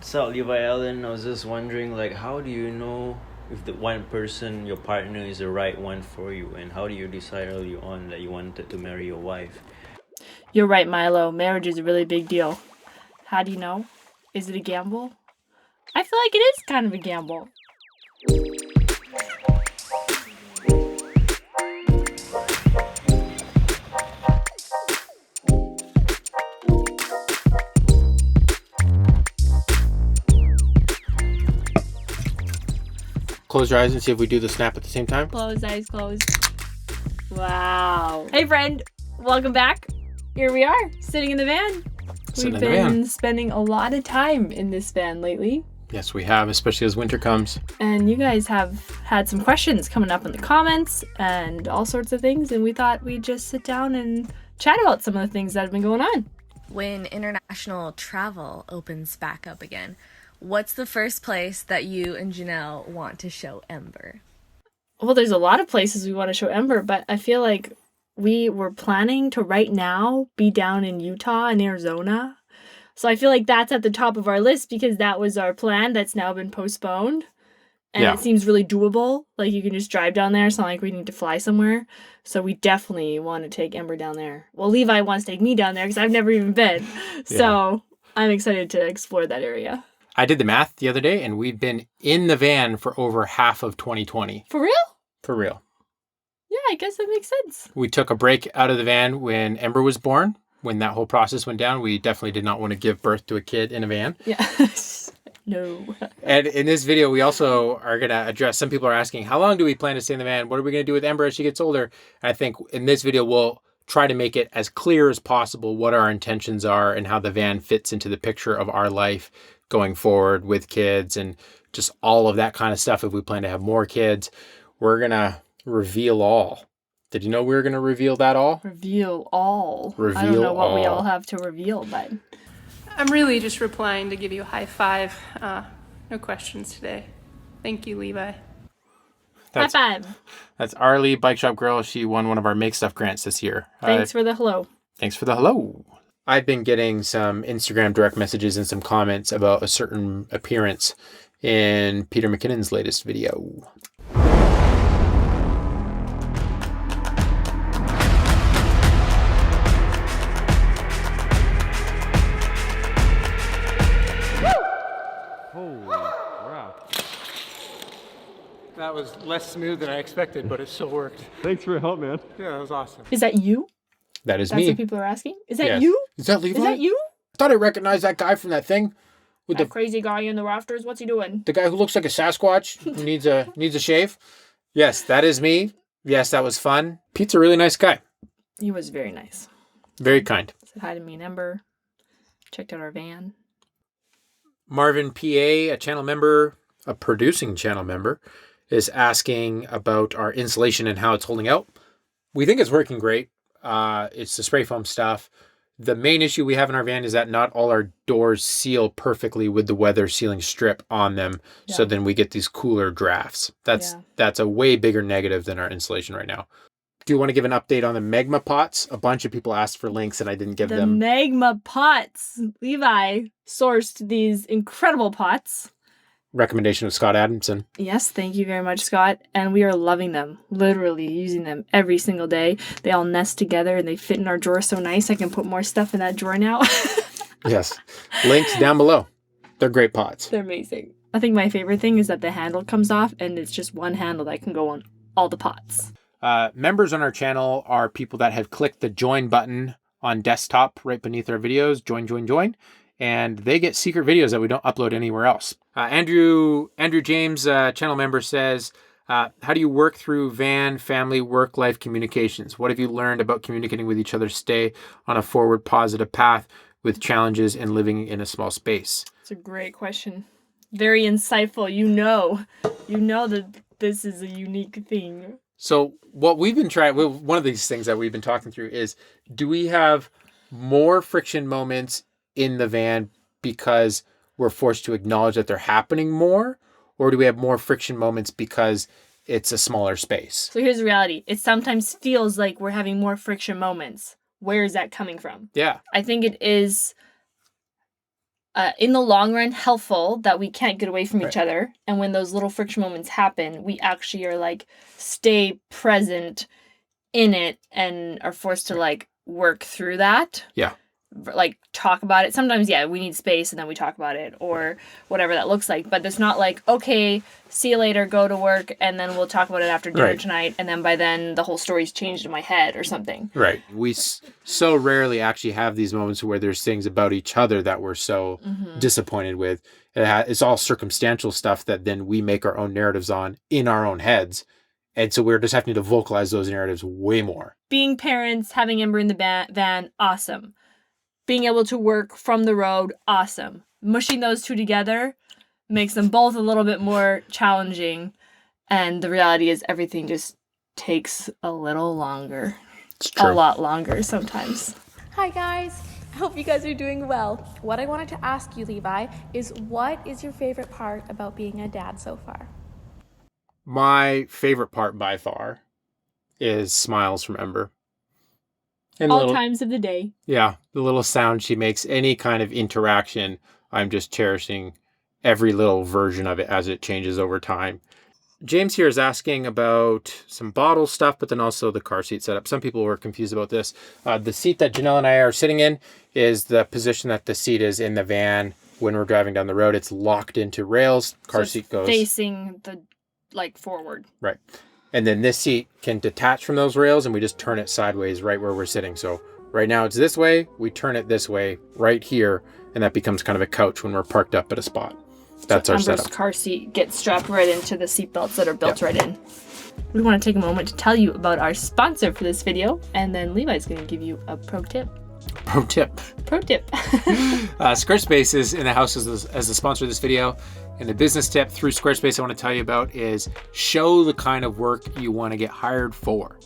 So, Levi Allen, I was just wondering, like, how do you know if the one person, your partner, is the right one for you? And how do you decide early on that you wanted to marry your wife? You're right, Milo. Marriage is a really big deal. How do you know? Is it a gamble? I feel like it is kind of a gamble. Close your eyes and see if we do the snap at the same time. Close, eyes closed. Wow. Hey, friend. Welcome back. Here we are, sitting in the van. We've been spending a lot of time in this van lately. Yes, we have, especially as winter comes. And you guys have had some questions coming up in the comments and all sorts of things. And we thought we'd just sit down and chat about some of the things that have been going on. When international travel opens back up again, what's the first place that you and Janelle want to show Ember? Well, there's a lot of places we want to show Ember, but I feel like we were planning to right now be down in Utah and Arizona. So I feel like that's at the top of our list because that was our plan that's now been postponed. And It seems really doable. Like you can just drive down there. It's not like we need to fly somewhere. So we definitely want to take Ember down there. Well, Levi wants to take me down there because I've never even been. So I'm excited to explore that area. I did the math the other day and we've been in the van for over half of 2020. For real? For real. Yeah, I guess that makes sense. We took a break out of the van when Ember was born. When that whole process went down, we definitely did not want to give birth to a kid in a van. Yeah. No. And in this video, we also are going to address, some people are asking, how long do we plan to stay in the van? What are we going to do with Ember as she gets older? And I think in this video, we'll try to make it as clear as possible what our intentions are and how the van fits into the picture of our life going forward with kids and just all of that kind of stuff. If we plan to have more kids, we're going to reveal all. Did you know we were going to reveal that all? Reveal all. Reveal I don't know what all. we all have to reveal, but... I'm really just replying to give you a high five. No questions today. Thank you, Levi. High five. That's Arlie, Bike Shop Girl. She won one of our Make Stuff grants this year. Thanks for the hello. Thanks for the hello. I've been getting some Instagram direct messages and some comments about a certain appearance in Peter McKinnon's latest video. That was less smooth than I expected, but it still worked. Thanks for your help, man. Yeah, that was awesome. Is that you? That is That's me. what people are asking? Is that Yes. you? Is that Levi? Is that you? I thought I recognized that guy from that thing with That crazy guy in the rafters? What's he doing? the guy who looks like a Sasquatch who needs a shave. Yes, that is me. Yes, that was fun. Pete's a really nice guy. He was very nice. Very kind. Said hi to me and Ember. Checked out our van. Marvin PA, a channel member, a producing channel member, is asking about our insulation and how it's holding out. We think it's working great. It's the spray foam stuff. The main issue we have in our van is that not all our doors seal perfectly with the weather sealing strip on them. Yeah. So then we get these cooler drafts. That's a way bigger negative than our insulation right now. Do you want to give an update on the Magma Pots? A bunch of people asked for links and I didn't give The them. Magma Pots. Levi sourced these incredible pots. Recommendation of Scott Adamson. Yes, thank you very much, Scott. And we are loving them. Literally using them every single day. They all nest together and they fit in our drawer so nice. I can put more stuff in that drawer now. Yes. Links down below. They're great pots. They're amazing. I think my favorite thing is that the handle comes off and it's just one handle that can go on all the pots. Members on our channel are people that have clicked the join button on desktop right beneath our videos. Join. And they get secret videos that we don't upload anywhere else. Andrew James, channel member, says, how do you work through van, family, work-life communications? What have you learned about communicating with each other to stay on a forward positive path with challenges and living in a small space? It's a great question. Very insightful. You know that this is a unique thing. So what we've been trying, one of these things that we've been talking through is, do we have more friction moments in the van because we're forced to acknowledge that they're happening more? Or do we have more friction moments because it's a smaller space? So here's the reality. It sometimes feels like we're having more friction moments. Where is that coming from? Yeah. I think it is in the long run, helpful that we can't get away from each other. And when those little friction moments happen, we actually are like, stay present in it and are forced to like work through that. Yeah. Like talk about it. Sometimes, yeah, we need space and then we talk about it or whatever that looks like. But it's not like, okay, see you later, go to work, and then we'll talk about it after dinner tonight. And then by then the whole story's changed in my head or something. Right. We so rarely actually have these moments where there's things about each other that we're so disappointed with. It's all circumstantial stuff that then we make our own narratives on in our own heads. And so we're just having to vocalize those narratives way more. Being parents, having Ember in the van, awesome. Being able to work from the road, awesome. Mushing those two together makes them both a little bit more challenging. And the reality is everything just takes a little longer. It's true. A lot longer sometimes. Hi guys, I hope you guys are doing well. What I wanted to ask you, Levi, is what is your favorite part about being a dad so far? My favorite part by far is smiles from Ember. And All times of the day. Yeah, the little sound she makes, any kind of interaction, I'm just cherishing every little version of it as it changes over time. James here is asking about some bottle stuff, but then also the car seat setup. Some people were confused about this. The seat that Janelle and I are sitting in is the position that the seat is in the van when we're driving down the road. It's locked into rails. Car seat goes facing the forward. Right. And then this seat can detach from those rails and we just turn it sideways right where we're sitting. So right now it's this way, we turn it this way right here, and that becomes kind of a couch when we're parked up at a spot. That's our Ember's setup. car seat gets strapped right into the seat belts that are built right in. We want to take a moment to tell you about our sponsor for this video, and then Levi's going to give you a pro tip. Pro tip. Squarespace is in the house as the sponsor of this video. And the business tip through Squarespace I want to tell you about is show the kind of work you want to get hired for.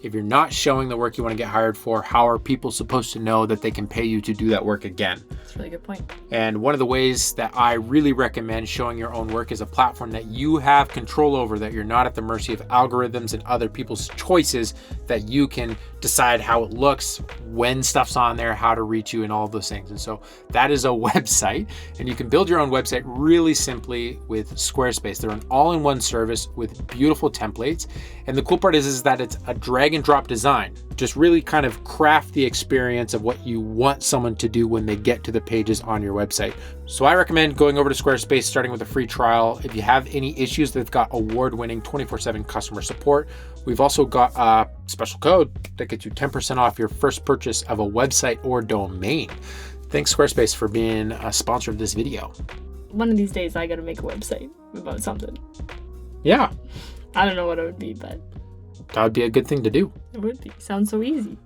If you're not showing the work you want to get hired for, how are people supposed to know that they can pay you to do that work again? That's a really good point. And one of the ways that I really recommend showing your own work is a platform that you have control over, that you're not at the mercy of algorithms and other people's choices, that you can decide how it looks, when stuff's on there, how to reach you, and all of those things. And so that is a website, and you can build your own website really simply with Squarespace. They're an all-in-one service with beautiful templates. And the cool part is that it's a drag and drop design. Just really kind of craft the experience of what you want someone to do when they get to the pages on your website. So I recommend going over to Squarespace, starting with a free trial. If you have any issues, they've got award-winning 24/7 customer support. We've also got a special code that gets you 10% off your first purchase of a website or domain. Thanks Squarespace for being a sponsor of this video. One of these days I gotta make a website about something. Yeah. I don't know what it would be, but that would be a good thing to do. It would be. Sounds so easy.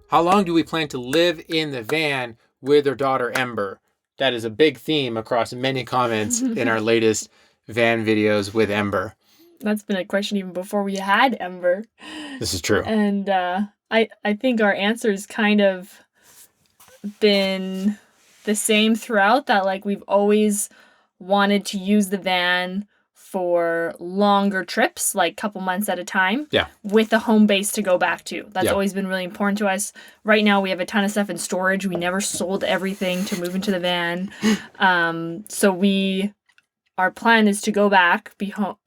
How long do we plan to live in the van with our daughter Ember? That is a big theme across many comments in our latest van videos with Ember. That's been a question even before we had Ember. This is true. And I think our answer's kind of been the same throughout, that like we've always wanted to use the van for longer trips, like couple months at a time. Yeah. With a home base to go back to. That's always been really important to us. Right now we have a ton of stuff in storage. We never sold everything to move into the van. So our plan is to go back,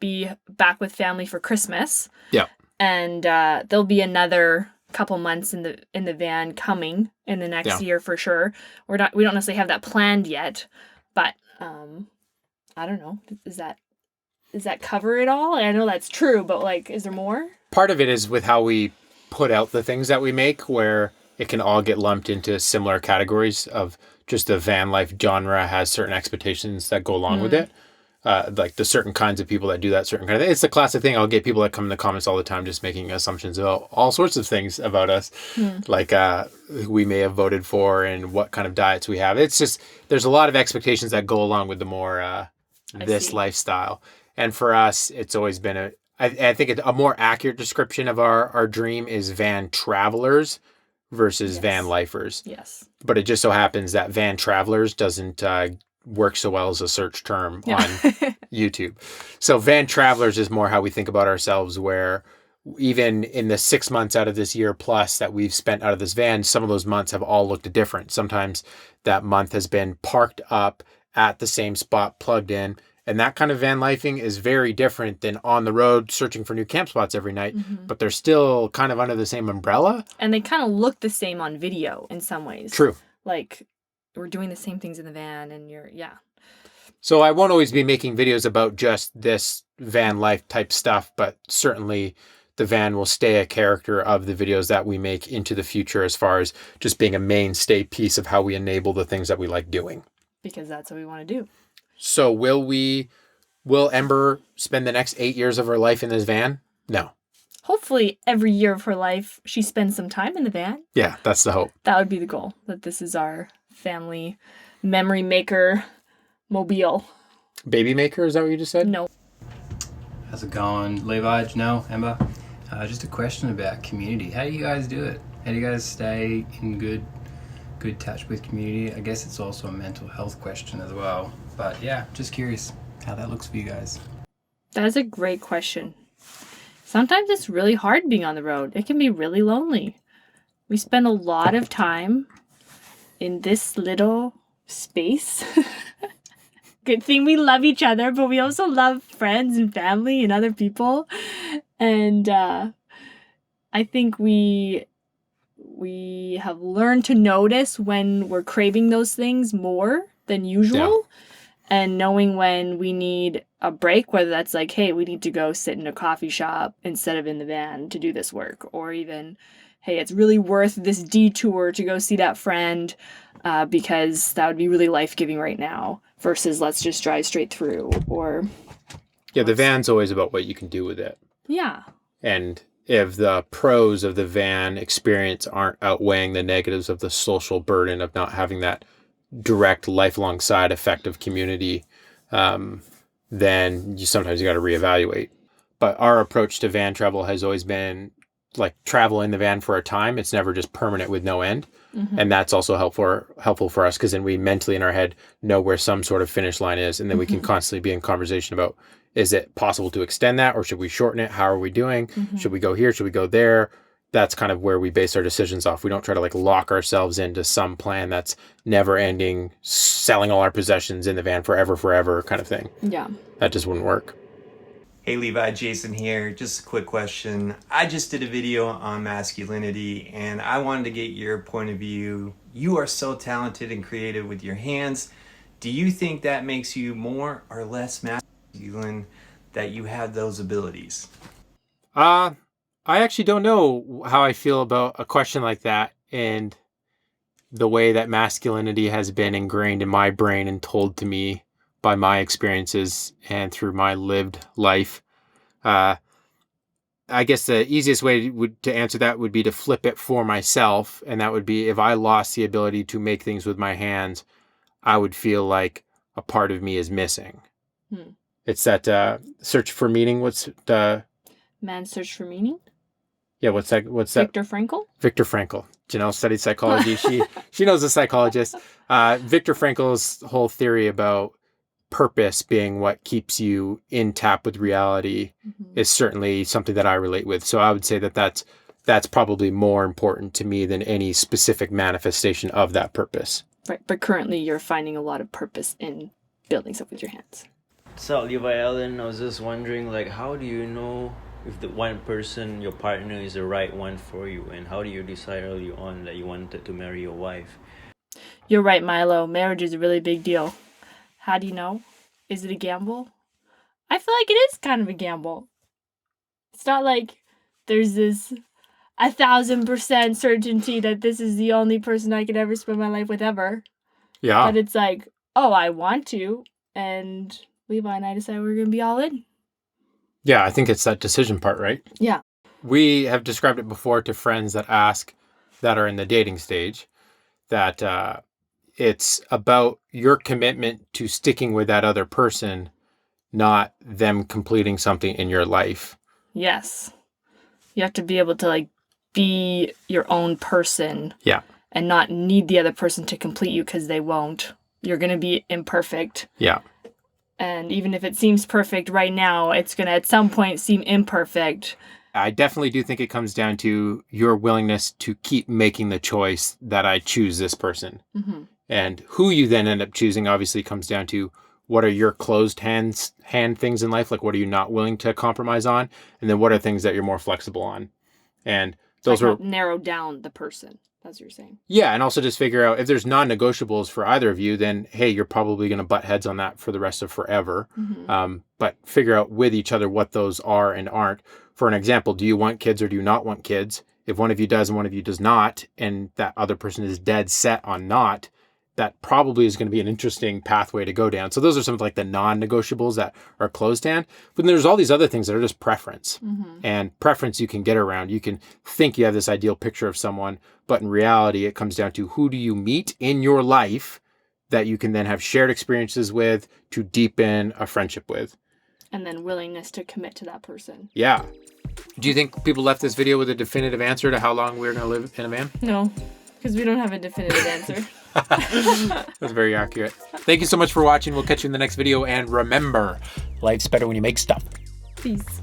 be back with family for Christmas. Yeah. And there'll be another couple months in the van coming in the next year for sure. We don't necessarily have that planned yet, but I don't know. Does that cover it all? I know that's true, but like, is there more? Part of it is with how we put out the things that we make, where it can all get lumped into similar categories of just the van life genre has certain expectations that go along with it. Like the certain kinds of people that do that certain kind of thing. It's the classic thing. I'll get people that come in the comments all the time just making assumptions about all sorts of things about us, like who we may have voted for and what kind of diets we have. It's just, there's a lot of expectations that go along with the more this lifestyle. And for us, it's always been I think a more accurate description of our dream is van travelers versus van lifers. Yes. But it just so happens that van travelers doesn't work so well as a search term on YouTube. So van travelers is more how we think about ourselves, where even in the 6 months out of this year plus that we've spent out of this van, some of those months have all looked different. Sometimes that month has been parked up at the same spot plugged in. And that kind of van lifing is very different than on the road searching for new camp spots every night, but they're still kind of under the same umbrella. And they kind of look the same on video in some ways. True. Like we're doing the same things in the van and So I won't always be making videos about just this van life type stuff, but certainly the van will stay a character of the videos that we make into the future as far as just being a mainstay piece of how we enable the things that we like doing. Because that's what we want to do. So will Ember spend the next 8 years of her life in this van? No. Hopefully every year of her life, she spends some time in the van. Yeah, that's the hope. That would be the goal, that this is our family memory maker mobile. Baby maker, is that what you just said? No. How's it going, Levi, Janelle, Ember? Just a question about community. How do you guys do it? How do you guys stay in good touch with community? I guess it's also a mental health question as well. But yeah, just curious how that looks for you guys. That's a great question. Sometimes it's really hard being on the road. It can be really lonely. We spend a lot of time in this little space. Good thing we love each other, but we also love friends and family and other people. And I think we have learned to notice when we're craving those things more than usual. And knowing when we need a break, whether that's like, hey, we need to go sit in a coffee shop instead of in the van to do this work. Or even, hey, it's really worth this detour to go see that friend because that would be really life-giving right now versus let's just drive straight through. Or yeah, the van's always about what you can do with it. Yeah. And if the pros of the van experience aren't outweighing the negatives of the social burden of not having that direct lifelong side effect of community, then sometimes you got to reevaluate. But our approach to van travel has always been like travel in the van for a time. It's never just permanent with no end. And that's also helpful for us because then we mentally in our head know where some sort of finish line is, and then we can constantly be in conversation about, is it possible to extend that or should we shorten it? How are we doing? Should we go here? Should we go there? That's kind of where we base our decisions off. We don't try to like lock ourselves into some plan that's never ending, selling all our possessions in the van forever kind of thing. Yeah. That just wouldn't work. Hey Levi, Jason here. Just a quick question. I just did a video on masculinity and I wanted to get your point of view. You are so talented and creative with your hands. Do you think that makes you more or less masculine that you have those abilities? I actually don't know how I feel about a question like that and the way that masculinity has been ingrained in my brain and told to me by my experiences and through my lived life. I guess the easiest way to answer that would be to flip it for myself. And that would be if I lost the ability to make things with my hands, I would feel like a part of me is missing. It's that search for meaning. What's the... Man's Search for Meaning? Yeah, what's that? Viktor Frankl? Viktor Frankl. Janelle studied psychology. She knows a psychologist. Viktor Frankl's whole theory about purpose being what keeps you in tap with reality is certainly something that I relate with. So I would say that that's probably more important to me than any specific manifestation of that purpose. Right, but currently you're finding a lot of purpose in building stuff with your hands. So Levi Allen, I was just wondering, like, how do you know if the one person, your partner, is the right one for you, and how do you decide early on that you wanted to marry your wife? You're right, Milo. Marriage is a really big deal. How do you know? Is it a gamble? I feel like it is kind of a gamble. It's not like there's this 1,000% certainty that this is the only person I could ever spend my life with ever. Yeah. But it's like, oh, I want to, and Levi and I decided we're going to be all in. Yeah, I think it's that decision part, right? Yeah. We have described it before to friends that are in the dating stage, that it's about your commitment to sticking with that other person, not them completing something in your life. Yes. You have to be able to like be your own person. Yeah. And not need the other person to complete you because they won't. You're going to be imperfect. Yeah. And even if it seems perfect right now, it's going to at some point seem imperfect. I definitely do think it comes down to your willingness to keep making the choice that I choose this person. And who you then end up choosing obviously comes down to what are your closed hand things in life? Like, what are you not willing to compromise on? And then what are things that you're more flexible on? And those like are narrow down the person, as you're saying. Yeah, and also just figure out if there's non-negotiables for either of you, then hey, you're probably going to butt heads on that for the rest of forever. But figure out with each other what those are and aren't. For an example, do you want kids or do you not want kids? If one of you does and one of you does not, and that other person is dead set on not, that probably is going to be an interesting pathway to go down. So those are some of like the non-negotiables that are closed hand. But then there's all these other things that are just preference. And preference you can get around. You can think you have this ideal picture of someone, but in reality, it comes down to who do you meet in your life that you can then have shared experiences with to deepen a friendship with. And then willingness to commit to that person. Yeah. Do you think people left this video with a definitive answer to how long we're going to live in a van? No, because we don't have a definitive answer. That's very accurate. Thank you so much for watching. We'll catch you in the next video. And remember, life's better when you make stuff. Peace.